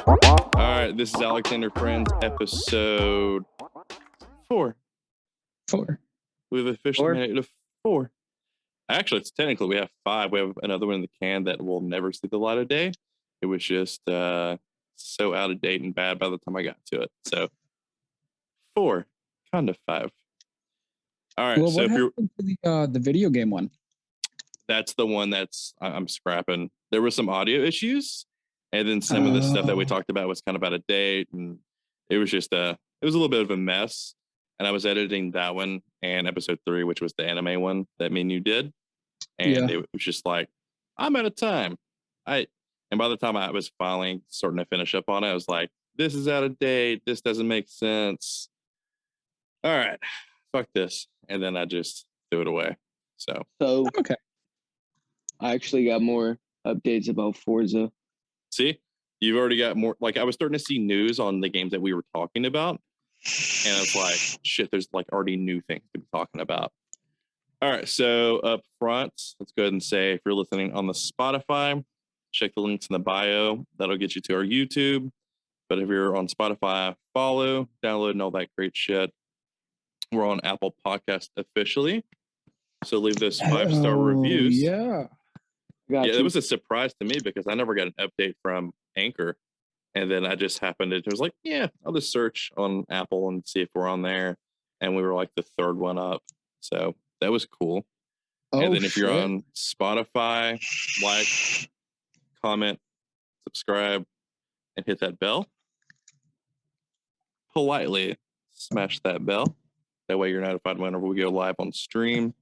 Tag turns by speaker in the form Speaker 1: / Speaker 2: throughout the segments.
Speaker 1: All right, this is Alexander Friends, episode 4.
Speaker 2: 4.
Speaker 1: We've officially made it to 4. Actually, it's technically we have 5. We have another one in the can that will never see the light of day. It was just so out of date and bad by the time I got to it. So 4, kind of 5. All right,
Speaker 2: Well,
Speaker 1: so
Speaker 2: what
Speaker 1: if you're
Speaker 2: happened to the video game one?
Speaker 1: that's the one I'm scrapping. There were some audio issues, and then some of the stuff that we talked about was kind of out of date, and it was just it was a little bit of a mess. And I was editing that one and episode 3, which was the anime one that me and you did, and it was just like, I'm out of time. And by the time I was finally starting to finish up on it, I was like, this is out of date. This doesn't make sense. All right, fuck this. And then I just threw it away. So
Speaker 3: okay. I actually got more updates about Forza.
Speaker 1: See, you've already got more. Like, I was starting to see news on the games that we were talking about, and it's like, shit, there's like already new things to be talking about. All right, so up front, let's go ahead and say, if you're listening on the Spotify, check the links in the bio. That'll get you to our YouTube. But if you're on Spotify, follow, download, and all that great shit. We're on Apple Podcast officially, so leave those 5-star reviews.
Speaker 2: Yeah.
Speaker 1: It was a surprise to me because I never got an update from Anchor. And then I just happened to, it was like, yeah, I'll just search on Apple and see if we're on there. And we were like the 3rd one up. So that was cool. And then if you're on Spotify, like, comment, subscribe, and hit that bell. Politely smash that bell. That way you're notified whenever we go live on stream.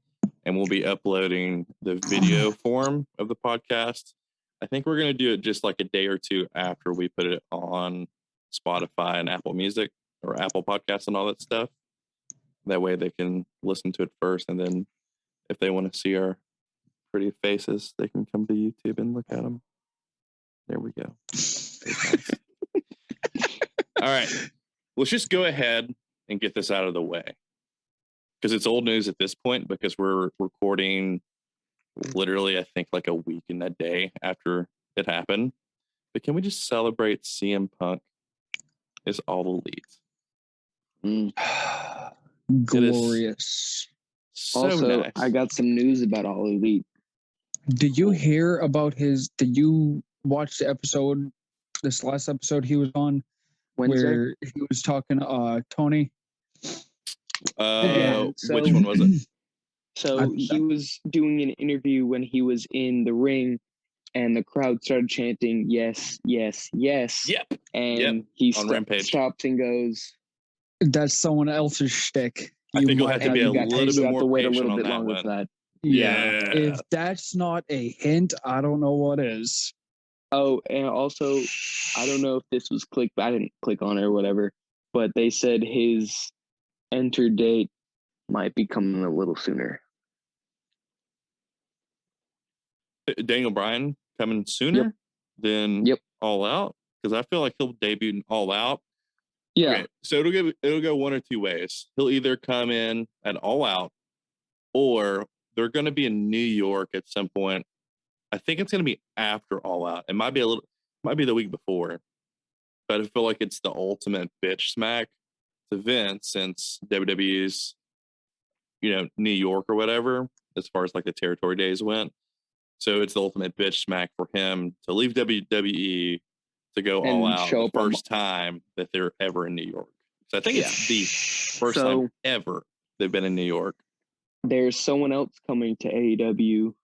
Speaker 1: And we'll be uploading the video form of the podcast. I think we're going to do it just like a day or 2 after we put it on Spotify and Apple Music or Apple Podcasts and all that stuff. That way they can listen to it first. And then if they want to see our pretty faces, they can come to YouTube and look at them. There we go. Nice. All right. Let's just go ahead and get this out of the way. Because it's old news at this point, because we're recording literally, I think, like a week and a day after it happened. But can we just celebrate CM Punk is All Elite?
Speaker 2: Glorious.
Speaker 1: So
Speaker 3: also,
Speaker 1: nice.
Speaker 3: I got some news about All Elite.
Speaker 2: Did you hear about did you watch the episode, this last episode he was on?
Speaker 3: Wednesday?
Speaker 2: Where he was talking Tony?
Speaker 1: Which one was it?
Speaker 3: So he was doing an interview when he was in the ring, and the crowd started chanting, yes, yes, yes.
Speaker 1: Yep.
Speaker 3: And he
Speaker 1: on Rampage.
Speaker 3: stops and goes,
Speaker 2: that's someone else's shtick.
Speaker 1: I think you'll have to be a little bit more
Speaker 3: wait a
Speaker 1: patient
Speaker 3: little
Speaker 1: on
Speaker 3: bit
Speaker 1: that
Speaker 3: longer
Speaker 1: one.
Speaker 3: for that.
Speaker 2: Yeah. If that's not a hint, I don't know what is.
Speaker 3: Oh, and also, I don't know if this was I didn't click on it or whatever, but they said his enter date might be coming a little sooner.
Speaker 1: Daniel Bryan coming sooner than All Out? Because I feel like he'll debut in All Out.
Speaker 3: Yeah.
Speaker 1: Okay, so it'll go one or two ways. He'll either come in at All Out, or they're going to be in New York at some point. I think it's going to be after All Out. It might be the week before, but I feel like it's the ultimate bitch smack to Vince, since WWE's, New York or whatever, as far as like the territory days went. So it's the ultimate bitch smack for him to leave WWE to go All Out the first time that they're ever in New York. So I think it's the first time ever they've been in New York.
Speaker 3: There's someone else coming to AEW.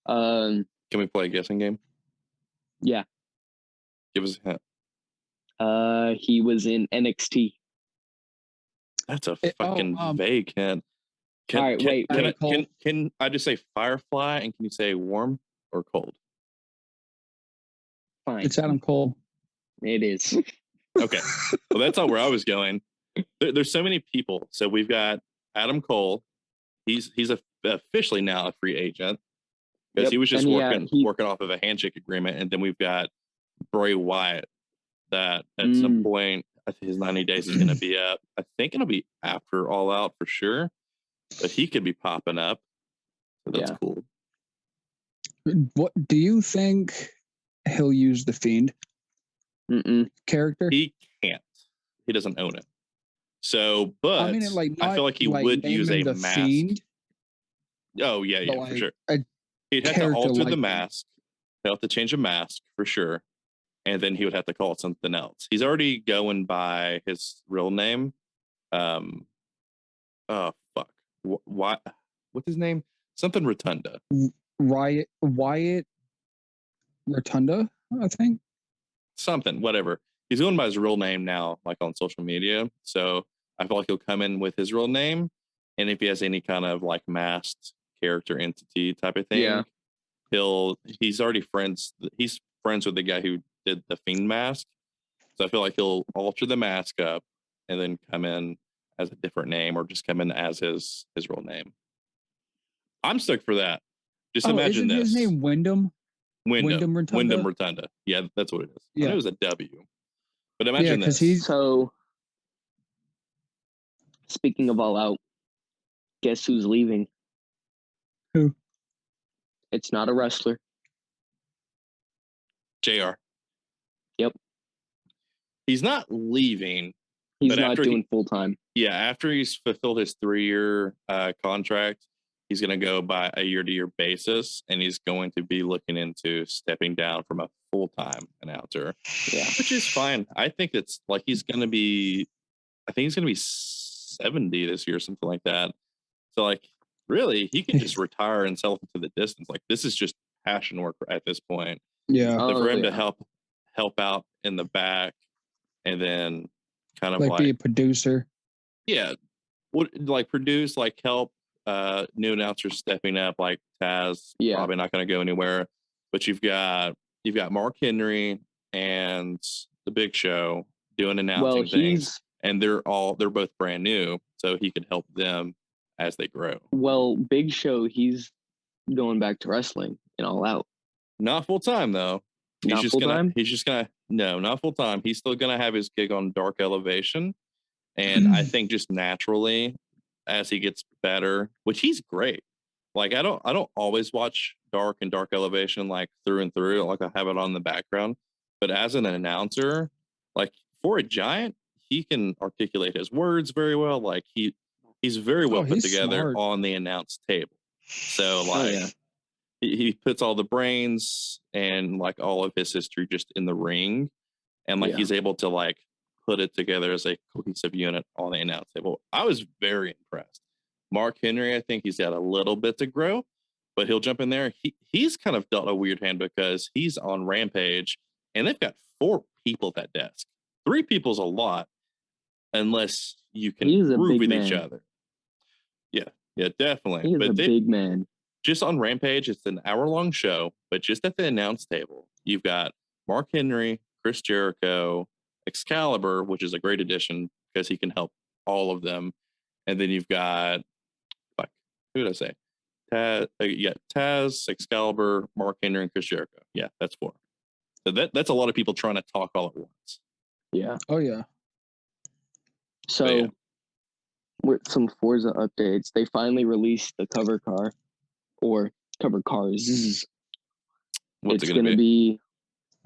Speaker 1: Can we play a guessing game?
Speaker 3: Yeah.
Speaker 1: Give us a hint.
Speaker 3: He was in NXT.
Speaker 1: That's a fucking vague hint.
Speaker 3: All right, wait.
Speaker 1: Can I just say Firefly, and can you say warm or cold?
Speaker 3: Fine.
Speaker 2: It's Adam Cole.
Speaker 3: It is.
Speaker 1: Okay. Well, that's not where I was going. There's so many people. So we've got Adam Cole. He's officially now a free agent because he was just working off of a handshake agreement. And then we've got Bray Wyatt that at some point, I think his 90 days is going to be up. I think it'll be after All Out for sure, but he could be popping up. So that's cool.
Speaker 2: What do you think he'll use the Fiend? character?
Speaker 1: He can't. He doesn't own it. So, but
Speaker 2: I mean, like,
Speaker 1: I
Speaker 2: not,
Speaker 1: feel like he
Speaker 2: like,
Speaker 1: would use a
Speaker 2: naming the
Speaker 1: mask.
Speaker 2: Fiend,
Speaker 1: Oh yeah,
Speaker 2: but,
Speaker 1: for
Speaker 2: like,
Speaker 1: sure.
Speaker 2: a
Speaker 1: He'd have to
Speaker 2: character
Speaker 1: alter
Speaker 2: like
Speaker 1: the
Speaker 2: him.
Speaker 1: mask. He'll have to change a mask for sure, and then he would have to call it something else. He's already going by his real name. Oh fuck. Why? What's his name? Something Rotunda.
Speaker 2: Wyatt Rotunda, I think.
Speaker 1: Something, whatever. He's going by his real name now, like on social media. So I feel like he'll come in with his real name, and if he has any kind of like masked character entity type of thing,
Speaker 3: Yeah.
Speaker 1: he's already friends. He's friends with the guy who did the Fiend mask. So I feel like he'll alter the mask up and then come in as a different name, or just come in as his real name. I'm stoked for that. Just imagine
Speaker 2: isn't
Speaker 1: this.
Speaker 2: his name Wyndham?
Speaker 1: Wyndham
Speaker 2: Rotunda?
Speaker 1: Rotunda. Yeah, that's what it is. I
Speaker 2: Yeah.
Speaker 1: know it was a W. But imagine this.
Speaker 3: So, speaking of All Out, guess who's leaving?
Speaker 2: Who?
Speaker 3: It's not a wrestler.
Speaker 1: JR.
Speaker 3: Yep.
Speaker 1: He's not leaving.
Speaker 3: He's
Speaker 1: but
Speaker 3: not
Speaker 1: after
Speaker 3: doing full time.
Speaker 1: Yeah, after he's fulfilled his 3-year contract, he's going to go by a year-to-year basis, and he's going to be looking into stepping down from a full-time announcer.
Speaker 3: Yeah.
Speaker 1: Which is fine. I think it's like he's going to be 70 this year, something like that. So, like, really, he can just retire and sell into the distance. Like, this is just passion work at this point.
Speaker 2: Yeah.
Speaker 1: So for him to
Speaker 3: yeah.
Speaker 1: help out in the back, and then kind of
Speaker 2: Like be a producer.
Speaker 1: yeah, would like produce, like help new announcers stepping up, like Taz.
Speaker 3: Yeah.
Speaker 1: Probably not going to go anywhere. But you've got Mark Henry and the Big Show doing announcing things, and they're both brand new, so he can help them as they grow.
Speaker 3: Well, Big Show, he's going back to wrestling and All Out.
Speaker 1: Not full time though.
Speaker 3: Not full time?
Speaker 1: He's just gonna no, not full time. He's still gonna have his gig on Dark Elevation, and I think just naturally, as he gets better, which he's great. Like I don't always watch Dark and Dark Elevation like through and through. Like I have it on the background, but as an announcer, like for a giant, he can articulate his words very well. Like he's very well put together
Speaker 2: smart.
Speaker 1: on the announce table. So like. He puts all the brains and like all of his history just in the ring, and like he's able to like put it together as a cohesive unit on the announce table. I was very impressed. Mark Henry, I think he's got a little bit to grow, but he'll jump in there. He's kind of dealt a weird hand because he's on Rampage, and they've got 4 people at that desk. 3 people's a lot, unless you can groove with each other. Yeah, definitely.
Speaker 3: He's a big man.
Speaker 1: Just on Rampage, it's an hour-long show, but just at the announce table, you've got Mark Henry, Chris Jericho, Excalibur, which is a great addition because he can help all of them. And then you've got, who did I say? Taz, Excalibur, Mark Henry, and Chris Jericho. Yeah, that's 4. So that's a lot of people trying to talk all at once.
Speaker 3: Yeah.
Speaker 2: Oh, yeah.
Speaker 3: So, with some Forza updates, they finally released the cover car. Or cover cars.
Speaker 1: What's
Speaker 3: it's
Speaker 1: it going to
Speaker 3: be?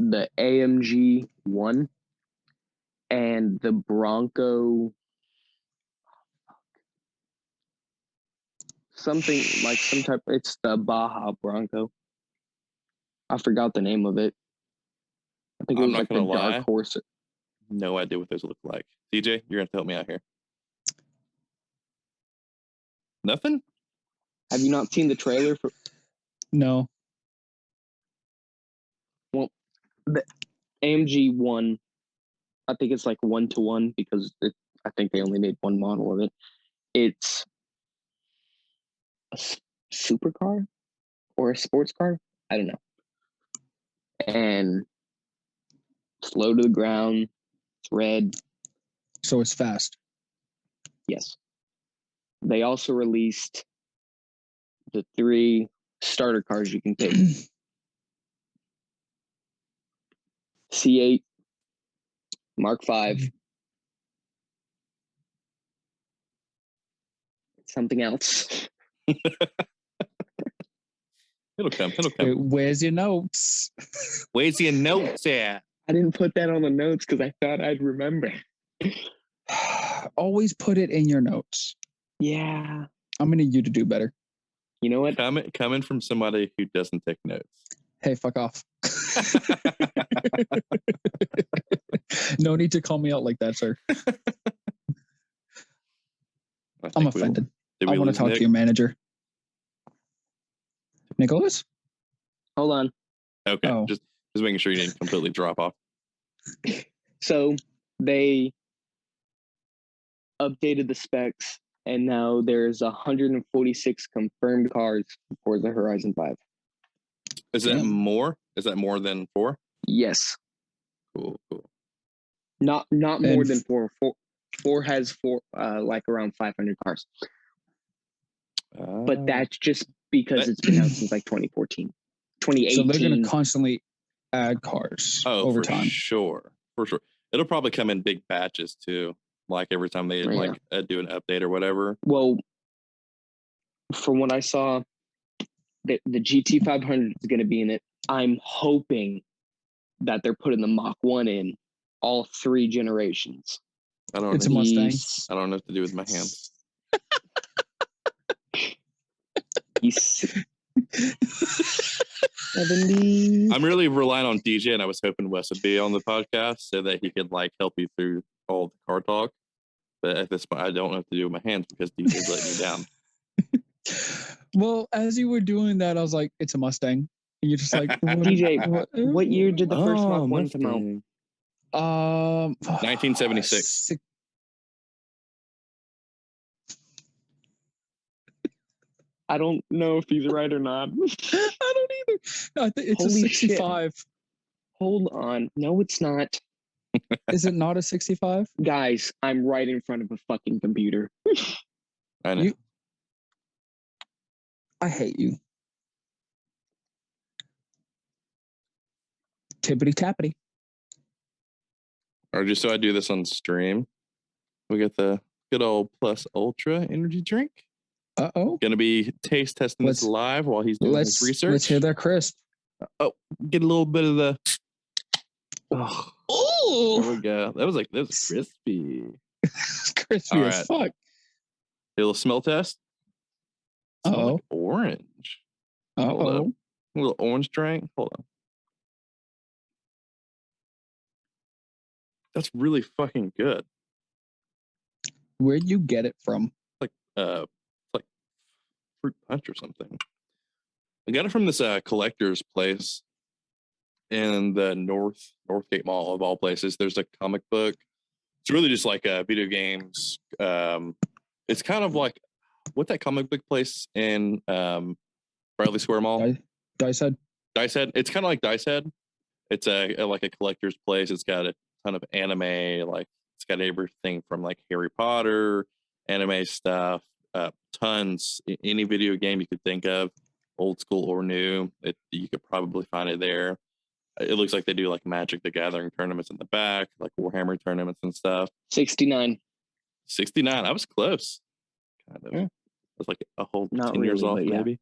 Speaker 3: The AMG 1 and the Bronco. Something like some type. It's the Baja Bronco. I forgot the name of it. I think it was like the Dark Horse.
Speaker 1: No idea what those look like. DJ, you're going to help me out here. Nothing?
Speaker 3: Have you not seen the trailer for?
Speaker 2: No.
Speaker 3: Well, the AMG 1, I think it's like 1-to-1 because I think they only made one model of it. It's a supercar or a sports car. I don't know. And it's low to the ground. It's red.
Speaker 2: So it's fast.
Speaker 3: Yes. They also released the 3 starter cars you can pick. C8, Mark V, something else.
Speaker 1: It'll come.
Speaker 2: Where's your notes?
Speaker 1: Where's your notes at?
Speaker 3: I didn't put that on the notes because I thought I'd remember.
Speaker 2: Always put it in your notes.
Speaker 3: Yeah.
Speaker 2: I'm gonna need you to do better.
Speaker 3: You know what?
Speaker 1: Coming from somebody who doesn't take notes.
Speaker 2: Hey, fuck off. No need to call me out like that, sir. I'm offended. I want to talk to your manager. Nicholas?
Speaker 3: Hold on.
Speaker 1: Okay,
Speaker 2: Oh.
Speaker 1: just making sure you didn't completely drop off.
Speaker 3: So they updated the specs, and now there's 146 confirmed cars for the Horizon 5.
Speaker 1: Is that more? Is that more than 4?
Speaker 3: Yes.
Speaker 1: Cool.
Speaker 3: Not more than 4. 4 has like around 500 cars. But that's just because it's been out since like 2014. 2018.
Speaker 2: So they're going to constantly add cars over time.
Speaker 1: For sure. It'll probably come in big batches too. Like every time they do an update or whatever.
Speaker 3: Well, from what I saw, the GT500 is going to be in it. I'm hoping that they're putting the Mach 1 in all 3 generations.
Speaker 2: It's a Mustang.
Speaker 1: I don't know what to do with my hands.
Speaker 3: He's 70.
Speaker 1: I'm really relying on DJ, and I was hoping Wes would be on the podcast so that he could like help you through all the car talk. But at this point, I don't know what to do with my hands because DJ's letting me down.
Speaker 2: Well, as you were doing that, I was like, it's a Mustang. And you're just like,
Speaker 3: DJ, what year did the first Mach 1 come out?
Speaker 1: 1976.
Speaker 3: I don't know if he's right or not.
Speaker 2: I don't either. I think it's
Speaker 3: Holy
Speaker 2: a 65.
Speaker 3: Shit. Hold on. No, it's not.
Speaker 2: Is it not a 65?
Speaker 3: Guys, I'm right in front of a fucking computer.
Speaker 1: I know.
Speaker 2: I hate you. Tippity tappity.
Speaker 1: Or just so I do this on stream, we got the good old Plus Ultra energy drink.
Speaker 2: Uh-oh.
Speaker 1: Gonna be taste testing this live while he's doing his research.
Speaker 2: Let's hear that crisp.
Speaker 1: Oh, get a little bit of the.
Speaker 2: Oh,
Speaker 1: there we go. That was crispy.
Speaker 2: Crispy as fuck.
Speaker 1: A little smell test.
Speaker 2: Oh,
Speaker 1: like orange.
Speaker 2: Oh,
Speaker 1: a little orange drink. Hold on. That's really fucking good.
Speaker 2: Where'd you get it from?
Speaker 1: Like fruit punch or something. I got it from this collector's place in the Northgate Mall of all places. There's a comic book. It's really just like video games. It's kind of like what's that comic book place in Bradley Square Mall?
Speaker 2: Dice Head.
Speaker 1: It's kind of like Dice Head. It's like a collector's place. It's got a ton of anime. Like it's got everything from like Harry Potter, anime stuff, tons. Any video game you could think of, old school or new. You could probably find it there. It looks like they do like Magic the Gathering tournaments in the back, like Warhammer tournaments and stuff.
Speaker 3: 69.
Speaker 1: I was close. Kind of.
Speaker 3: Yeah.
Speaker 1: I was like a whole
Speaker 3: Not
Speaker 1: 10 years off,
Speaker 3: really, yeah.
Speaker 1: maybe.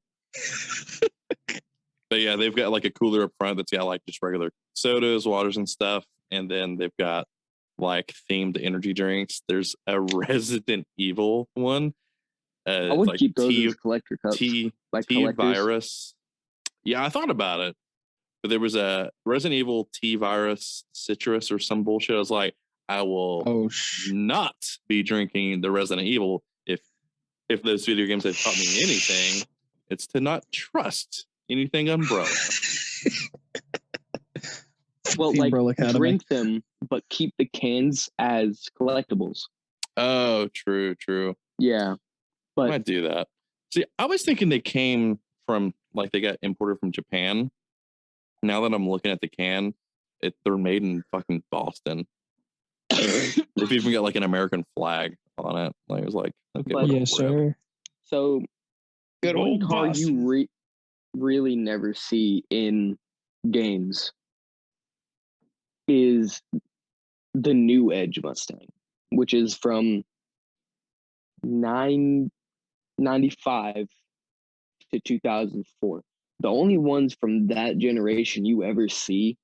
Speaker 1: But yeah, they've got like a cooler up front that's got like just regular sodas, waters, and stuff. And then they've got like themed energy drinks. There's a Resident Evil one.
Speaker 3: I would keep those as collector cups.
Speaker 1: T-Virus. Yeah, I thought about it. But there was a Resident Evil T-Virus Citrus or some bullshit. I was like, I will not be drinking the Resident Evil. If those video games have taught me anything, it's to not trust anything Umbrella.
Speaker 3: Well, like drink them, but keep the cans as collectibles.
Speaker 1: Oh, true.
Speaker 3: Yeah,
Speaker 1: but I might do that. See, I was thinking they came from like they got imported from Japan. Now that I'm looking at the can, they're made in fucking Boston. They've even got like an American flag on it. Like it was like, okay,
Speaker 2: yes, sir.
Speaker 3: So,
Speaker 2: good
Speaker 3: one
Speaker 2: old
Speaker 3: car
Speaker 2: Boston.
Speaker 3: you really never see in games is the new Edge Mustang, which is from 1995 to 2004. The only ones from that generation you ever see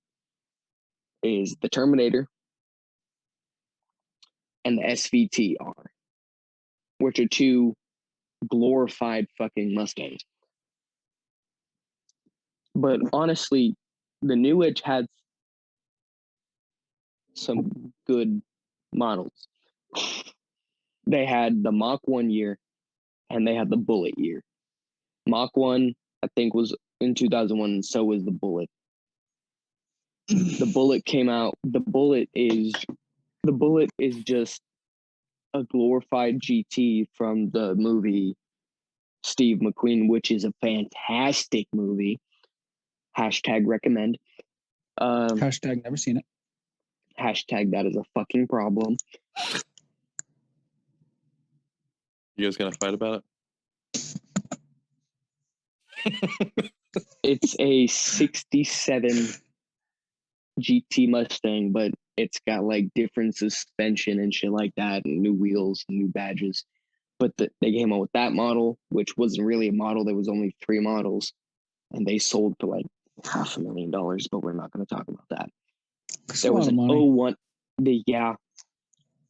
Speaker 3: is the Terminator and the SVT-R, which are two glorified fucking Mustangs. But honestly, the New Edge had some good models. They had the Mach 1 year and they had the Bullet year. Mach 1, I think, was in 2001, and so was the Bullet. The Bullet came out. The Bullet is just a glorified GT from the movie Steve McQueen, which is a fantastic movie. Hashtag recommend.
Speaker 2: Hashtag never seen it.
Speaker 3: Hashtag that is a fucking problem.
Speaker 1: You guys gonna fight about it?
Speaker 3: It's a 67 GT Mustang, but it's got like different suspension and shit like that, and new wheels and new badges. But they came out with that model, which wasn't really a model. There was only 3 models, and they sold for like $500,000. But we're not going to talk about that. There was an 01.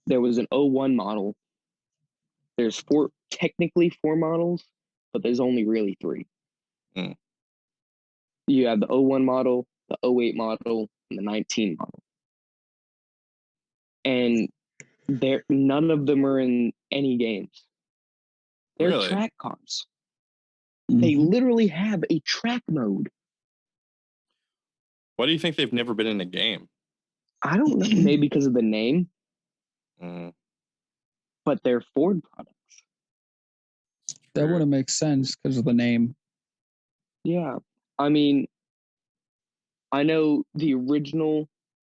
Speaker 3: There was an 01 model. There's technically 4 models, but there's only really 3.
Speaker 1: Mm.
Speaker 3: You have the 01 model, the 08 model, and the 19 model. And none of them are in any games. They're
Speaker 1: Really?
Speaker 3: track cars.
Speaker 2: Mm-hmm.
Speaker 3: They literally have a track mode.
Speaker 1: Why do you think they've never been in a game?
Speaker 3: I don't know, maybe because of the name, but they're Ford products.
Speaker 2: That wouldn't make sense because of the name.
Speaker 3: Yeah. I mean, I know the original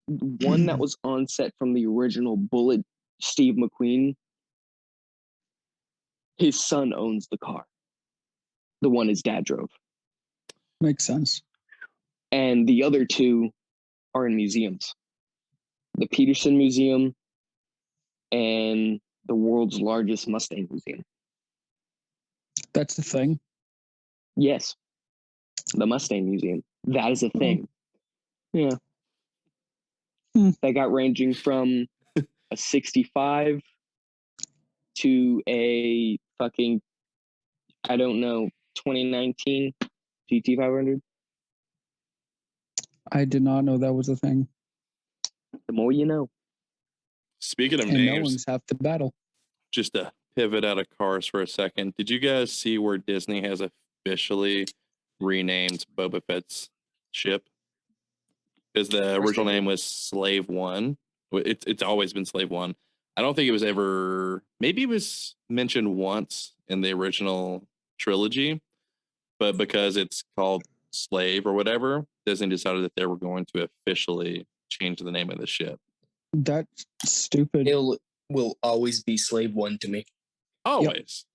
Speaker 3: one that was on set from the original Bullet, Steve McQueen, his son owns the car. The one his dad drove.
Speaker 2: Makes sense.
Speaker 3: And the other 2 are in museums. The Peterson Museum and the world's largest Mustang museum.
Speaker 2: That's the thing.
Speaker 3: Yes. The Mustang Museum. That is a thing. Yeah. They got ranging from a 65 to a fucking, I don't know, 2019 GT500.
Speaker 2: I did not know that was a thing.
Speaker 3: The more you know.
Speaker 1: Speaking of
Speaker 2: And
Speaker 1: names,
Speaker 2: knowing's half the battle.
Speaker 1: just to pivot out of cars for a second, did you guys see where Disney has officially renamed Boba Fett's ship? Because the original name was Slave One. It's always been Slave One. I don't think it was ever. Maybe it was mentioned once in the original trilogy, but because it's called Slave or whatever, Disney decided that they were going to officially change the name of the ship.
Speaker 2: That's stupid.
Speaker 4: It will always be Slave One to me.
Speaker 1: Always.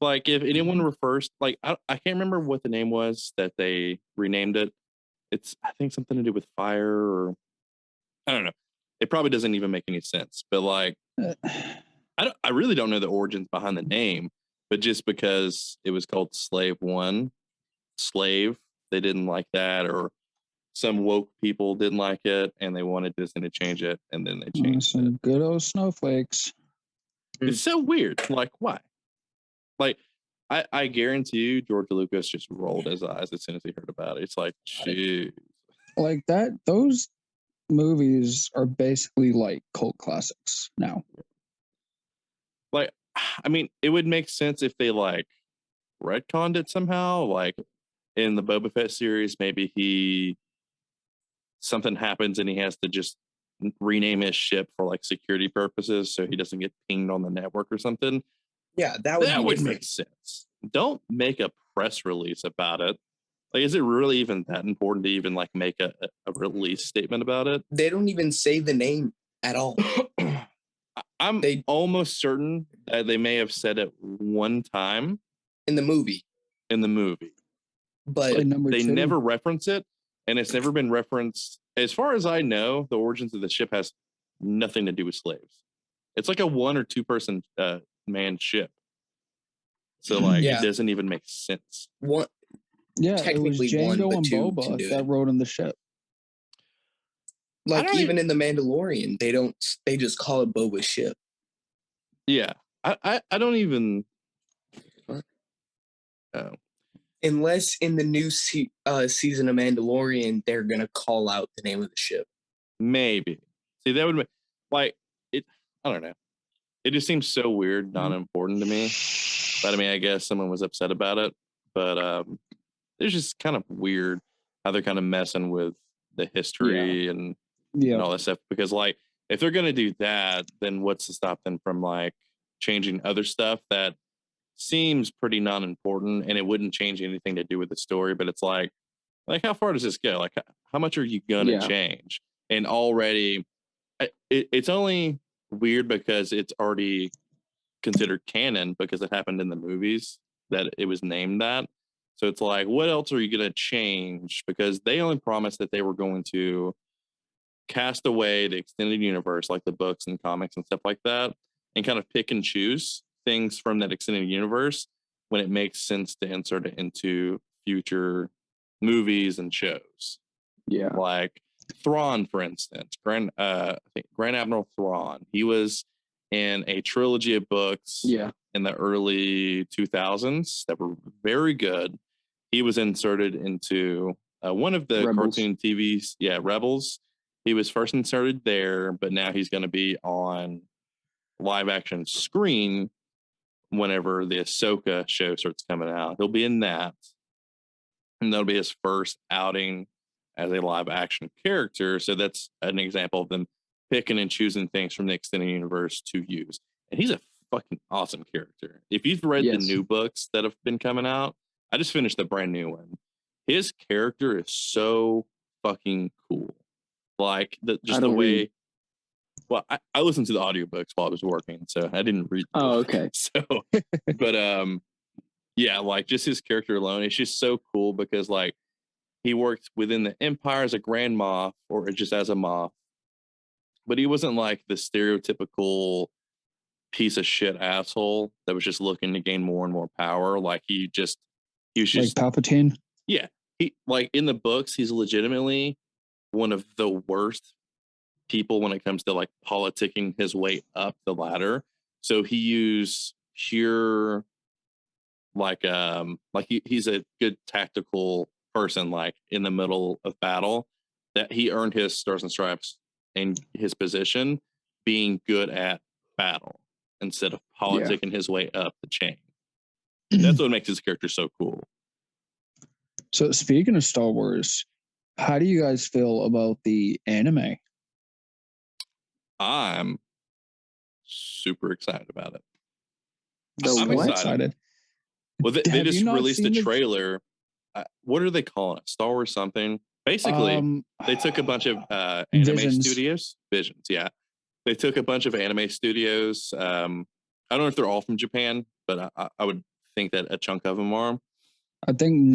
Speaker 1: Like if anyone refers, like I can't remember what the name was that they renamed it. It's I think something to do with fire or I don't know. It probably doesn't even make any sense. But like I really don't know the origins behind the name, but just because it was called Slave One, Slave, they didn't like that, or some woke people didn't like it and they wanted Disney to change it, and then they changed
Speaker 2: Some
Speaker 1: it.
Speaker 2: good old snowflakes.
Speaker 1: It's so weird. Like, why? Like, I guarantee you George Lucas just rolled his eyes as soon as he heard about it. It's like, jeez.
Speaker 2: Like that, those movies are basically like cult classics now.
Speaker 1: Like, I mean, it would make sense if they like retconned it somehow. Like in the Boba Fett series, maybe something happens and he has to just rename his ship for like security purposes so he doesn't get pinged on the network or something.
Speaker 4: Yeah, that would
Speaker 1: make sense. Don't make a press release about it. Like, is it really even that important to even like make a release statement about it?
Speaker 4: They don't even say the name at all.
Speaker 1: I'm almost certain that they may have said it one time
Speaker 4: in the movie,
Speaker 1: but they never reference it, and it's never been referenced. As far as I know, the origins of the ship has nothing to do with slaves. It's like a 1 or 2 person man ship. So like it doesn't even make sense.
Speaker 4: What?
Speaker 2: Yeah,
Speaker 4: technically
Speaker 2: it was Django
Speaker 4: one,
Speaker 2: and Boba that rode on the ship.
Speaker 4: Like
Speaker 1: don't
Speaker 4: even in the Mandalorian, they just call it Boba's ship.
Speaker 1: Yeah, I don't even. Oh,
Speaker 4: Unless in the new season of Mandalorian, they're gonna call out the name of the ship.
Speaker 1: maybe. See, that would be like it. I don't know. It just seems so weird, not important to me. But I mean, I guess someone was upset about it. But it's just kind of weird how they're kind of messing with the history and all that stuff. Because like, if they're gonna do that, then what's to stop them from like changing other stuff that seems pretty non-important and it wouldn't change anything to do with the story? But it's like how far does this go? Like, how much are you gonna change? And already, it's only weird because it's already considered canon because it happened in the movies that it was named that. So it's like, what else are you going to change? Because they only promised that they were going to cast away the extended universe, like the books and comics and stuff like that, and kind of pick and choose things from that extended universe when it makes sense to insert it into future movies and shows.
Speaker 3: Yeah.
Speaker 1: Like Thrawn, for instance, Grand Admiral Thrawn. He was in a trilogy of books in the early 2000s that were very good. He was inserted into one of the
Speaker 3: Rebels.
Speaker 1: cartoon TVs. Yeah, Rebels. He was first inserted there, but now he's going to be on live action screen whenever the Ahsoka show starts coming out. He'll be in that. And that'll be his first outing as a live action character. So that's an example of them picking and choosing things from the extended universe to use. And he's a fucking awesome character. If you've read the new books that have been coming out, I just finished the brand new one. His character is so fucking cool. Like the way. Well, I listened to the audiobooks while I was working, so I didn't read.
Speaker 3: Oh, okay.
Speaker 1: So, but yeah, like just his character alone, it's just so cool because like he worked within the Empire as a Grand Moff or just as a Moff, but he wasn't like the stereotypical piece of shit asshole that was just looking to gain more and more power. Like he was just
Speaker 2: like Palpatine.
Speaker 1: Yeah, he like in the books, he's legitimately one of the worst people when it comes to like politicking his way up the ladder. So he used pure he's a good tactical person, like in the middle of battle, that he earned his stars and stripes in his position being good at battle instead of politicking his way up the chain. That's what makes his character so cool.
Speaker 2: So speaking of Star Wars, how do you guys feel about the anime?
Speaker 1: I'm super excited about it.
Speaker 3: I'm
Speaker 2: excited.
Speaker 1: Well, they just released a trailer. What are they calling it? Star Wars something? Basically, they took a bunch of anime studios. Visions, yeah. They took a bunch of anime studios. I don't know if they're all from Japan, but I would think that a chunk of them are.
Speaker 2: I think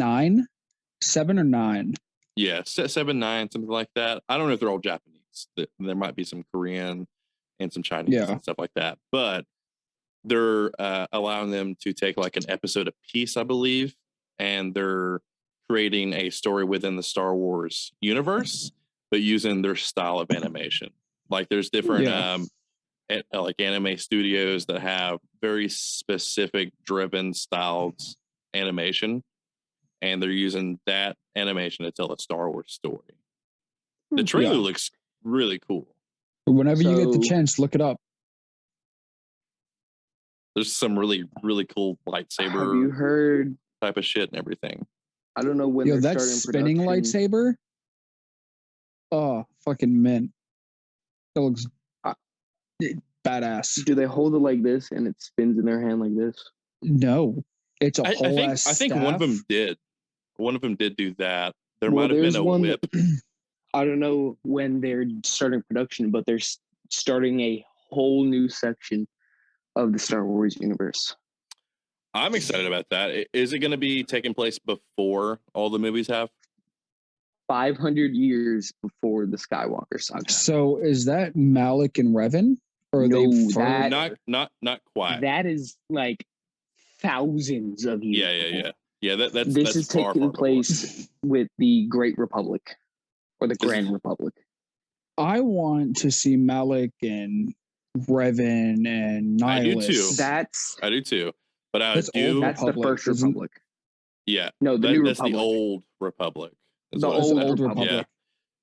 Speaker 2: 7 or 9.
Speaker 1: Yeah, 7, 9, something like that. I don't know if they're all Japanese. There might be some Korean and some Chinese and stuff like that. But they're allowing them to take like an episode a piece, I believe, and they're creating a story within the Star Wars universe, but using their style of animation. Like there's different like anime studios that have very specific driven styles animation, and they're using that animation to tell a Star Wars story. The trailer looks really cool.
Speaker 2: Whenever you get the chance, look it up.
Speaker 1: There's some really, really cool lightsaber.
Speaker 3: Have you heard
Speaker 1: type of shit and everything?
Speaker 3: I don't know when they're
Speaker 2: that
Speaker 3: starting
Speaker 2: spinning
Speaker 3: production.
Speaker 2: lightsaber. Oh, fucking mint! It looks badass.
Speaker 3: Do they hold it like this and it spins in their hand like this?
Speaker 2: No, it's a whole ass
Speaker 1: I think
Speaker 2: staff.
Speaker 1: one of them did. One of them did do that. There might have been a whip.
Speaker 3: I don't know when they're starting production, but they're starting a whole new section of the Star Wars universe.
Speaker 1: I'm excited about that. Is it going to be taking place before all the movies have?
Speaker 3: 500 years before the Skywalker saga.
Speaker 2: So is that Malik and Revan? Or
Speaker 3: no,
Speaker 2: they
Speaker 1: not quite.
Speaker 3: That is like thousands of years.
Speaker 1: Yeah. That's
Speaker 3: this is taking place with the Great Republic or the Grand Republic.
Speaker 2: I want to see Malik and Revan and
Speaker 1: I do
Speaker 2: Nihilus.
Speaker 1: too.
Speaker 3: That's
Speaker 1: I do too. But I
Speaker 2: That's old
Speaker 1: do.
Speaker 3: that's the
Speaker 2: Republic,
Speaker 3: first
Speaker 2: isn't-
Speaker 3: Republic.
Speaker 1: Yeah.
Speaker 3: No, the New
Speaker 1: That's
Speaker 3: Republic.
Speaker 1: the old Republic. is
Speaker 3: The
Speaker 1: what I
Speaker 2: That's
Speaker 1: said.
Speaker 3: old
Speaker 2: old
Speaker 3: Republic.
Speaker 2: Republic.
Speaker 1: Yeah.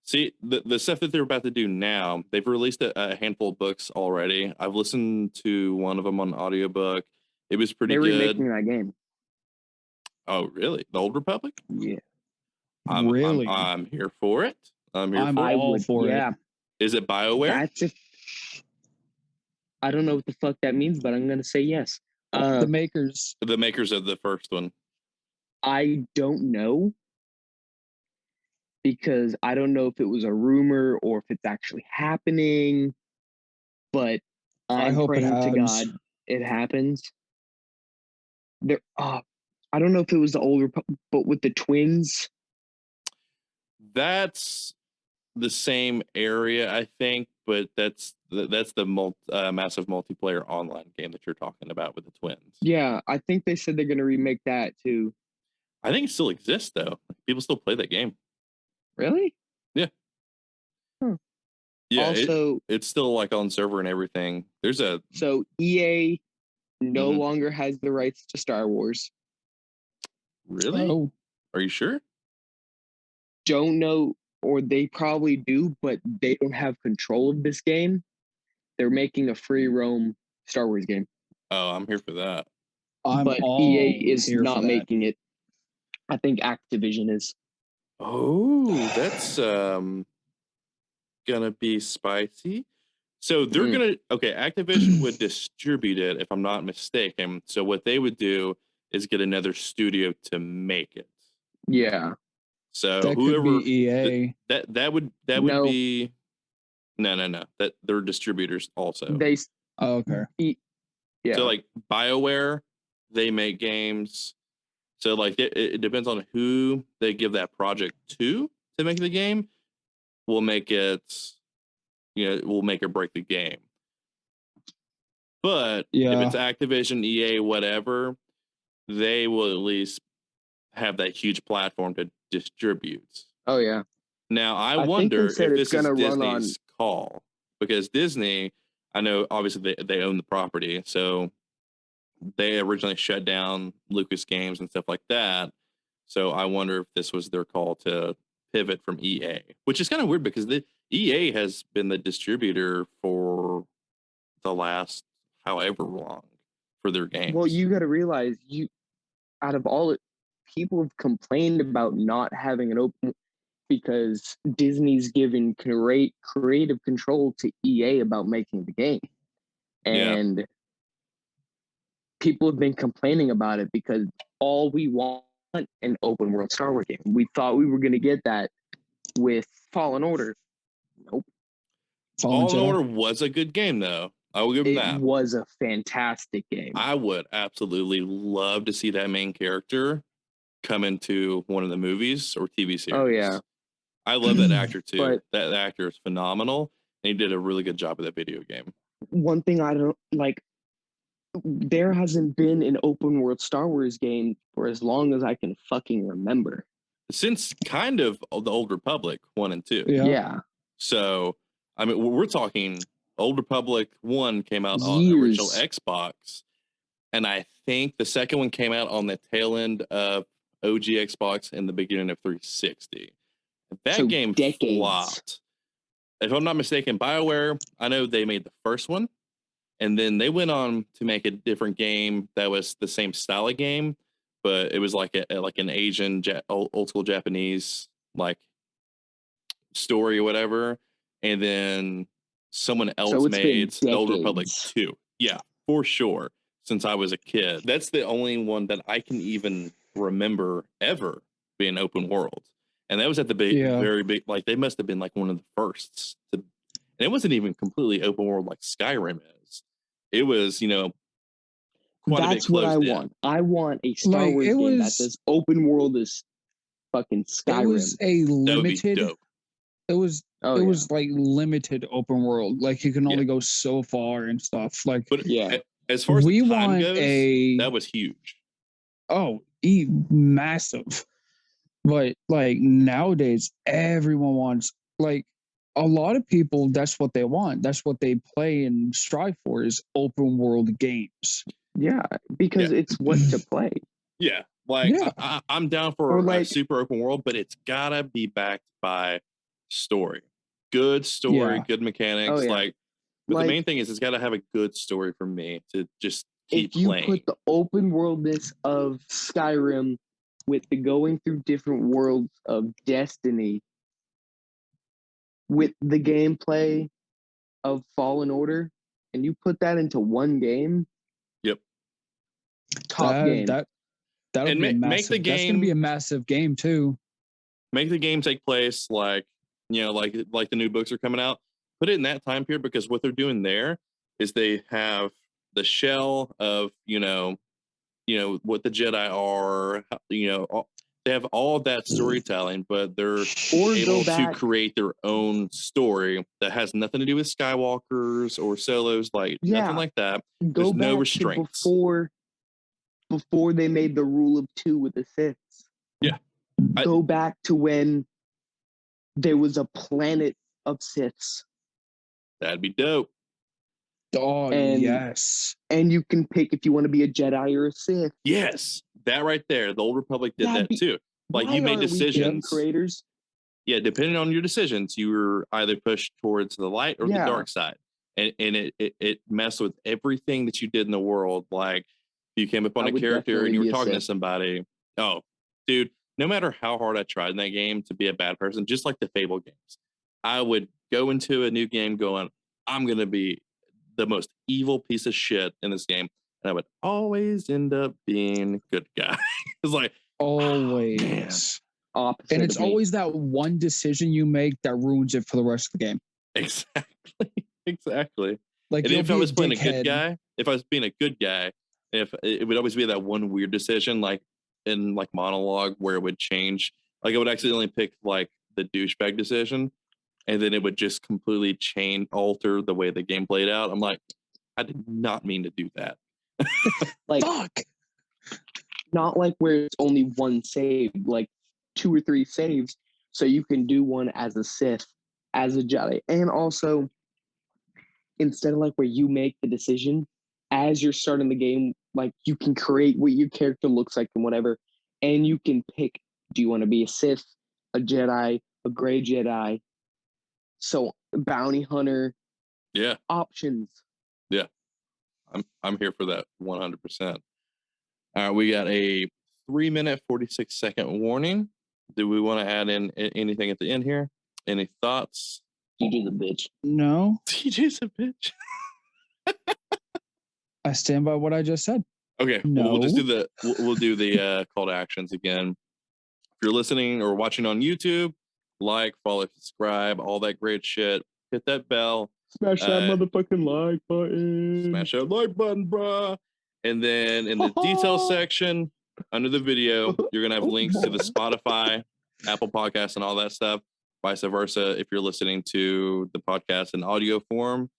Speaker 1: See, the stuff that they're about to do now, they've released a handful of books already. I've listened to one of them on audiobook. It was pretty
Speaker 3: They're
Speaker 1: good.
Speaker 3: remaking that game.
Speaker 1: Oh, really? The Old Republic?
Speaker 3: Yeah,
Speaker 2: Really?
Speaker 1: I'm here for it. I'm here
Speaker 2: I'm
Speaker 1: for
Speaker 3: I
Speaker 1: it.
Speaker 2: all
Speaker 3: would.
Speaker 2: for it.
Speaker 3: Yeah,
Speaker 1: Is it BioWare?
Speaker 3: that's if. I don't know what the fuck that means, but I'm gonna say yes.
Speaker 2: The makers.
Speaker 1: The makers of the first one.
Speaker 3: I don't know because I don't know if it was a rumor or if it's actually happening. But
Speaker 2: I
Speaker 3: I'm
Speaker 2: hope it
Speaker 3: praying to
Speaker 2: happens.
Speaker 3: God it happens. There, I don't know if it was the old Republic, but with the twins.
Speaker 1: That's the same area, I think, but that's the massive multiplayer online game that you're talking about with the twins.
Speaker 3: Yeah, I think they said they're gonna remake that too.
Speaker 1: I think it still exists though. People still play that game.
Speaker 3: Really?
Speaker 1: Yeah.
Speaker 3: Huh.
Speaker 1: Yeah.
Speaker 3: Also,
Speaker 1: it's still like on server and everything. There's a
Speaker 3: so EA no
Speaker 1: Mhm.
Speaker 3: longer has the rights to Star Wars.
Speaker 1: really?
Speaker 2: Oh,
Speaker 1: Are you sure?
Speaker 3: Don't know, or they probably do, but they don't have control of this game. They're making a free roam Star Wars game,
Speaker 1: Oh, I'm here for that.
Speaker 2: I'm
Speaker 3: but
Speaker 2: all
Speaker 3: EA is
Speaker 2: here
Speaker 3: not
Speaker 2: for that.
Speaker 3: making it. I think Activision is.
Speaker 1: Oh, that's gonna be spicy. So they're okay, Activision would distribute it if I'm not mistaken. So what they would do is get another studio to make it.
Speaker 3: Yeah.
Speaker 1: So
Speaker 2: That
Speaker 1: whoever
Speaker 2: could be EA.
Speaker 1: that would
Speaker 3: No.
Speaker 1: be no. That they're distributors also.
Speaker 3: They
Speaker 2: Oh, okay.
Speaker 3: yeah.
Speaker 1: So like BioWare, they make games. So like it depends on who they give that project to make the game. Will make it, will make or break the game. But
Speaker 2: Yeah.
Speaker 1: if it's Activision, EA, whatever, they will at least have that huge platform to distribute.
Speaker 3: Oh yeah.
Speaker 1: Now I
Speaker 3: think they
Speaker 1: wonder
Speaker 3: said
Speaker 1: if
Speaker 3: it's
Speaker 1: this is
Speaker 3: gonna run on-
Speaker 1: Disney's call, because Disney, I know obviously they own the property, so they originally shut down Lucas Games and stuff like that. So I wonder if this was their call to pivot from EA, which is kind of weird because the EA has been the distributor for the last however long for their games.
Speaker 3: Well, you got to realize out of all it, people have complained about not having an open because Disney's given creative control to EA about making the game, and people have been complaining about it because all we want an open world Star Wars game. We thought we were going to get that with Fallen Order. Nope.
Speaker 1: Fallen Order was a good game, though. I will give them that.
Speaker 3: It was a fantastic game.
Speaker 1: I would absolutely love to see that main character come into one of the movies or TV series.
Speaker 3: Oh yeah,
Speaker 1: I love that actor too.
Speaker 3: But-
Speaker 1: that actor is phenomenal, and he did a really good job with that video game.
Speaker 3: one thing I don't like, there hasn't been an open world Star Wars game for as long as I can fucking remember.
Speaker 1: Since kind of the Old Republic 1 and 2.
Speaker 3: Yeah.
Speaker 1: So, I mean, we're talking Old Republic 1 came out on
Speaker 3: Years.
Speaker 1: original Xbox, and I think the second one came out on the tail end of OG Xbox and the beginning of 360. That
Speaker 3: So
Speaker 1: game
Speaker 3: decades.
Speaker 1: flopped. If I'm not mistaken, BioWare, I know they made the first one, and then they went on to make a different game that was the same style of game, but it was like an Asian old school Japanese like story or whatever. And then someone else
Speaker 3: So it's been
Speaker 1: made the Old Republic
Speaker 3: decades.
Speaker 1: 2. Yeah, for sure. Since I was a kid, that's the only one that I can even remember ever being open world. And that was at the very big, like they must have been like one of the firsts to, and it wasn't even completely open world like Skyrim is. It was, quite
Speaker 3: That's
Speaker 1: a bit
Speaker 3: what I
Speaker 1: closed in.
Speaker 3: want. I want a Star
Speaker 2: Like,
Speaker 3: Wars
Speaker 2: it
Speaker 3: game that
Speaker 2: was-
Speaker 3: says open world is fucking Skyrim.
Speaker 2: It was a
Speaker 1: That would be
Speaker 2: limited.
Speaker 1: dope.
Speaker 2: It was
Speaker 3: oh,
Speaker 2: it
Speaker 3: yeah.
Speaker 2: was like limited open world. Like you can
Speaker 1: Yeah.
Speaker 2: only go so far and stuff. Like
Speaker 1: But
Speaker 3: Yeah.
Speaker 1: as far as
Speaker 2: we
Speaker 1: the time
Speaker 2: want
Speaker 1: goes, that was huge.
Speaker 2: massive. But like nowadays, everyone wants like a lot of people, that's what they want. That's what they play and strive for is open world games.
Speaker 3: Yeah, because it's what to play.
Speaker 1: Yeah, like
Speaker 2: Yeah.
Speaker 1: I'm down for
Speaker 3: Or
Speaker 1: a
Speaker 3: like-
Speaker 1: super open world, but it's gotta be backed by story, good story,
Speaker 2: Yeah.
Speaker 1: good mechanics.
Speaker 3: Oh, yeah.
Speaker 1: Like, but the
Speaker 3: Like,
Speaker 1: main thing is it's got to have a good story for me to just keep
Speaker 3: if you
Speaker 1: playing.
Speaker 3: put the open worldness of Skyrim with the going through different worlds of Destiny, with the gameplay of Fallen Order, and you put that into one game,
Speaker 1: Yep.
Speaker 3: top game.
Speaker 2: That'll
Speaker 1: And
Speaker 2: be a
Speaker 1: make
Speaker 2: massive.
Speaker 1: the
Speaker 2: That's gonna be a
Speaker 1: game-
Speaker 2: massive game too.
Speaker 1: Make the game take place like the new books are coming out. Put it in that time period, because what they're doing there is they have the shell of what the Jedi are. They have all of that storytelling, but they're
Speaker 3: Or
Speaker 1: able
Speaker 3: go back,
Speaker 1: to create their own story that has nothing to do with Skywalkers or Solos, like
Speaker 3: Yeah.
Speaker 1: nothing like that.
Speaker 3: go
Speaker 1: there's no
Speaker 3: back
Speaker 1: restraints.
Speaker 3: to before they made the rule of two with the Siths.
Speaker 1: Yeah.
Speaker 3: Go back to when there was a planet of Siths,
Speaker 1: That'd be dope.
Speaker 2: Oh
Speaker 3: And-
Speaker 2: yes.
Speaker 3: and you can pick if you want to be a Jedi or a Sith.
Speaker 1: Yes, that right there. The Old Republic did
Speaker 3: That'd
Speaker 1: that
Speaker 3: be-
Speaker 1: too. Like,
Speaker 3: Why
Speaker 1: you made
Speaker 3: aren't we game
Speaker 1: decisions.
Speaker 3: creators.
Speaker 1: Yeah, depending on your decisions, you were either pushed towards the light or the
Speaker 3: Yeah.
Speaker 1: dark side, and it messed with everything that you did in the world. Like, you came upon
Speaker 3: I
Speaker 1: a
Speaker 3: would
Speaker 1: character
Speaker 3: definitely
Speaker 1: and you
Speaker 3: be
Speaker 1: were
Speaker 3: a
Speaker 1: talking to
Speaker 3: Sith.
Speaker 1: somebody. Oh, dude, no matter how hard I tried in that game to be a bad person, just like the Fable games, I would go into a new game going, I'm gonna be the most evil piece of shit in this game, and I would always end up being a good guy. It's like,
Speaker 2: Always.
Speaker 3: Opposite
Speaker 2: And it's
Speaker 3: of me.
Speaker 2: always that one decision you make that ruins it for the rest of the game.
Speaker 1: exactly.
Speaker 2: Like
Speaker 1: And
Speaker 2: you'll
Speaker 1: if I
Speaker 2: be
Speaker 1: was playing a
Speaker 2: dickhead.
Speaker 1: good guy, if I was being a good guy, if it would always be that one weird decision, like in like monologue, where it would change. Like, I would accidentally pick like the douchebag decision, and then it would just completely alter the way the game played out. I'm like, I did not mean to do that.
Speaker 3: Like,
Speaker 2: Fuck.
Speaker 3: not like where it's only one save, like 2 or 3 saves, so you can do one as a Sith, as a Jedi, and also instead of like where you make the decision as you're starting the game, like you can create what your character looks like and whatever, and you can pick: do you want to be a Sith, a Jedi, a Gray Jedi? So bounty hunter
Speaker 1: Yeah,
Speaker 3: options.
Speaker 1: I'm here for that 100%. All right, we got a 3-minute 46-second warning. Do we want to add in anything at the end here? Any thoughts?
Speaker 3: DJ's a bitch.
Speaker 2: No,
Speaker 1: TJ's a bitch.
Speaker 2: I stand by what I just said.
Speaker 1: Okay, well, we'll just
Speaker 2: No.
Speaker 1: do we'll do the call to actions again. If you're listening or watching on YouTube, like, follow, subscribe, all that great shit. Hit that bell.
Speaker 3: Smash that motherfucking like button.
Speaker 1: Smash that like button, bruh. And then in the details section under the video, you're gonna have links to the Spotify, Apple Podcasts, and all that stuff. Vice versa, if you're listening to the podcast in audio form,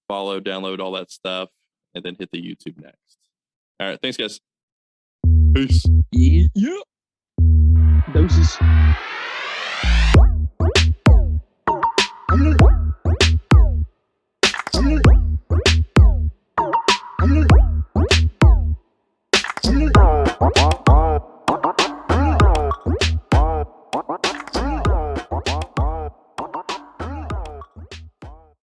Speaker 1: follow, download all that stuff, and then hit the YouTube next. All right, thanks, guys. Peace.
Speaker 2: Yeah.
Speaker 3: Doses.